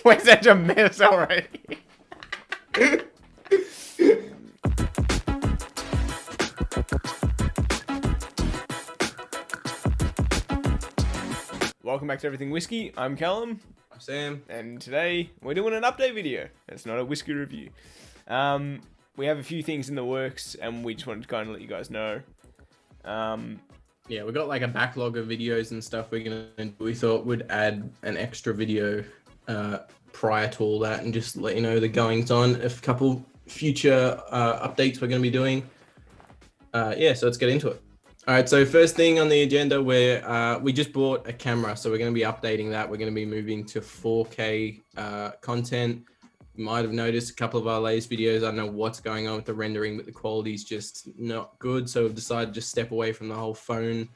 We're such a mess already. Welcome back to Everything Whiskey. I'm Callum. I'm Sam. And today we're doing an update video. It's not a whiskey review. We have a few things in the works and we just wanted to kind of let you guys know. Yeah, we got like a backlog of videos and stuff we thought we'd add an extra video prior to all that and just let you know the goings on of a couple future updates we're going to be doing. So let's get into it. All right, so first thing on the agenda, we just bought a camera, so we're going to be updating that. We're going to be moving to 4K content. You might have noticed a couple of our latest videos. I don't know what's going on with the rendering, but the quality is just not good. So we've decided to just step away from the whole phone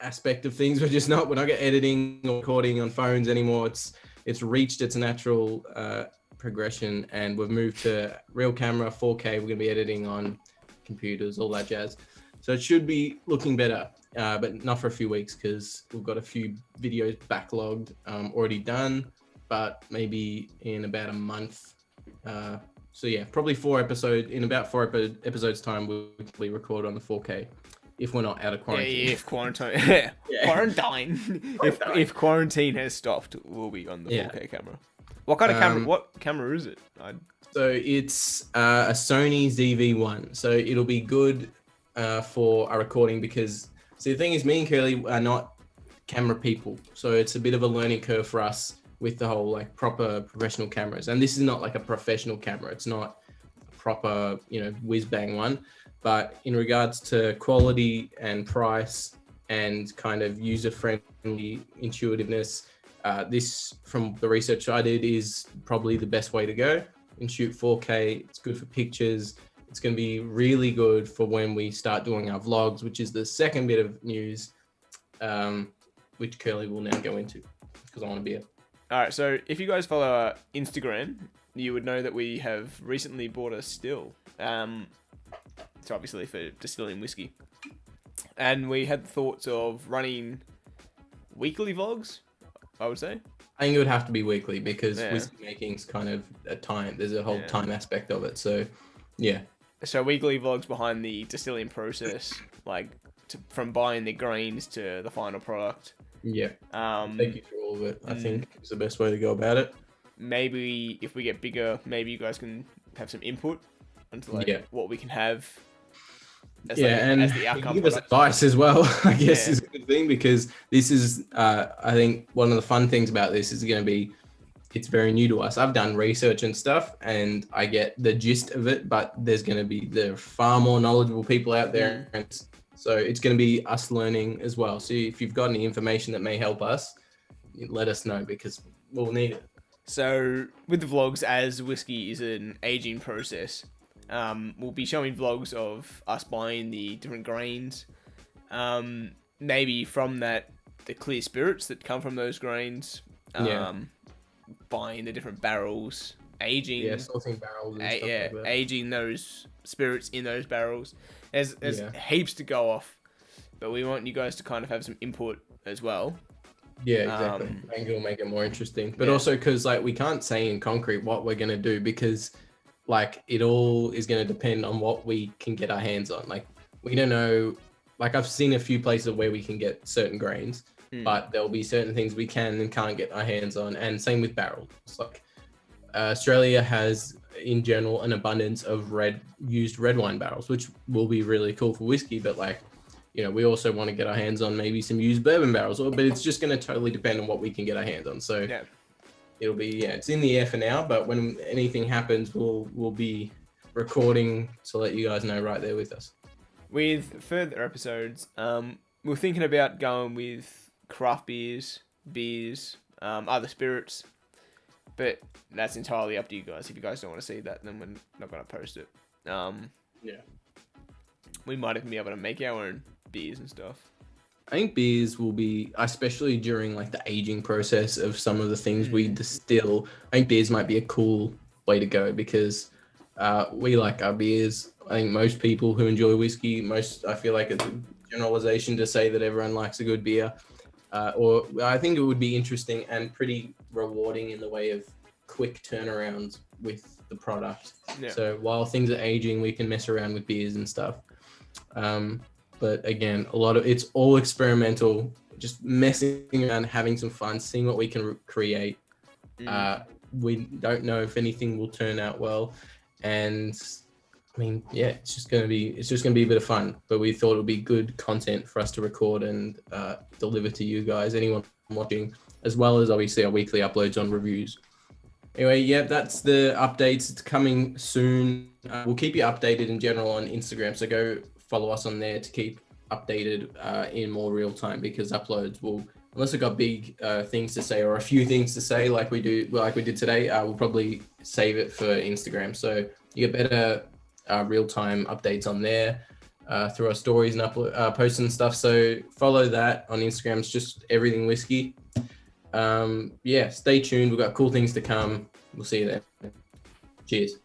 aspect of things. We're not editing or recording on phones anymore. It's reached its natural progression, and we've moved to real camera, 4K. We're going to be editing on computers, all that jazz. So it should be looking better, but not for a few weeks because we've got a few videos backlogged, already done, but maybe in about a month. So yeah, probably in about four episodes time, we'll probably record on the 4K if we're not out of quarantine. Yeah, if quarantine, quarantine. If quarantine has stopped, we'll be on the 4K camera. What kind of camera? What camera is it? So it's a Sony ZV-1. So it'll be good for our recording because the thing is, me and Curly are not camera people, so it's a bit of a learning curve for us with the whole like proper professional cameras. And this is not like a professional camera. It's not a proper, whiz bang one. But in regards to quality and price and kind of user-friendly intuitiveness, this, from the research I did, is probably the best way to go. And shoot 4K. It's good for pictures. It's going to be really good for when we start doing our vlogs, which is the second bit of news, which Curly will now go into because I want to be it. All right, so if you guys follow our Instagram, you would know that we have recently bought a still. It's obviously for distilling whiskey. And we had thoughts of running weekly vlogs, I would say. I think it would have to be weekly because whiskey making's kind of a time. There's a whole time aspect of it. So, yeah. So weekly vlogs behind the distilling process, from buying the grains to the final product. Yeah. Take you through all of it. I think is the best way to go about it. Maybe if we get bigger, maybe you guys can have some input into what we can have. As the outcome. Give us advice as well. I guess is a good thing because this is, I think, one of the fun things about this is going to be. It's very new to us. I've done research and stuff and I get the gist of it, but there are far more knowledgeable people out there. And so it's going to be us learning as well. So if you've got any information that may help us, let us know because we'll need it. So with the vlogs, as whiskey is an aging process, we'll be showing vlogs of us buying the different grains. Maybe from that, the clear spirits that come from those grains. Buying the different barrels, aging, sorting barrels, and stuff like that. Aging those spirits in those barrels. There's heaps to go off, but we want you guys to kind of have some input as well. Yeah, exactly. I think it'll make it more interesting, but also because we can't say in concrete what we're gonna do because it all is gonna depend on what we can get our hands on. We don't know. I've seen a few places where we can get certain grains. But there'll be certain things we can and can't get our hands on, and same with barrels. Australia has, in general, an abundance of used red wine barrels, which will be really cool for whiskey. But we also want to get our hands on maybe some used bourbon barrels. But it's just going to totally depend on what we can get our hands on. So it'll be it's in the air for now. But when anything happens, we'll be recording to let you guys know right there with us. With further episodes, we're thinking about going with craft beers, other spirits, but that's entirely up to you guys. If you guys don't want to see that, then we're not going to post it. We might even be able to make our own beers and stuff. I think beers will be, especially during the aging process of some of the things we distill. I think beers might be a cool way to go because we like our beers. I think most people who enjoy whiskey, I feel like it's generalization to say that everyone likes a good beer. Or I think it would be interesting and pretty rewarding in the way of quick turnarounds with the product. Yeah. So while things are aging, we can mess around with beers and stuff. But again, it's all experimental, just messing around, having some fun, seeing what we can create. We don't know if anything will turn out well, and I mean, yeah, it's just gonna be a bit of fun. But we thought it would be good content for us to record and deliver to you guys, anyone watching, as well as obviously our weekly uploads on reviews. Anyway, yeah, that's the updates. It's coming soon. We'll keep you updated in general on Instagram, so go follow us on there to keep updated in more real time, because uploads will, unless we've got big things to say or a few things to say like we did today, we'll probably save it for Instagram. So you get better real-time updates on there through our stories and posts and stuff. So follow that on Instagram. It's just Everything Whiskey. Yeah, stay tuned. We've got cool things to come. We'll see you there. Cheers.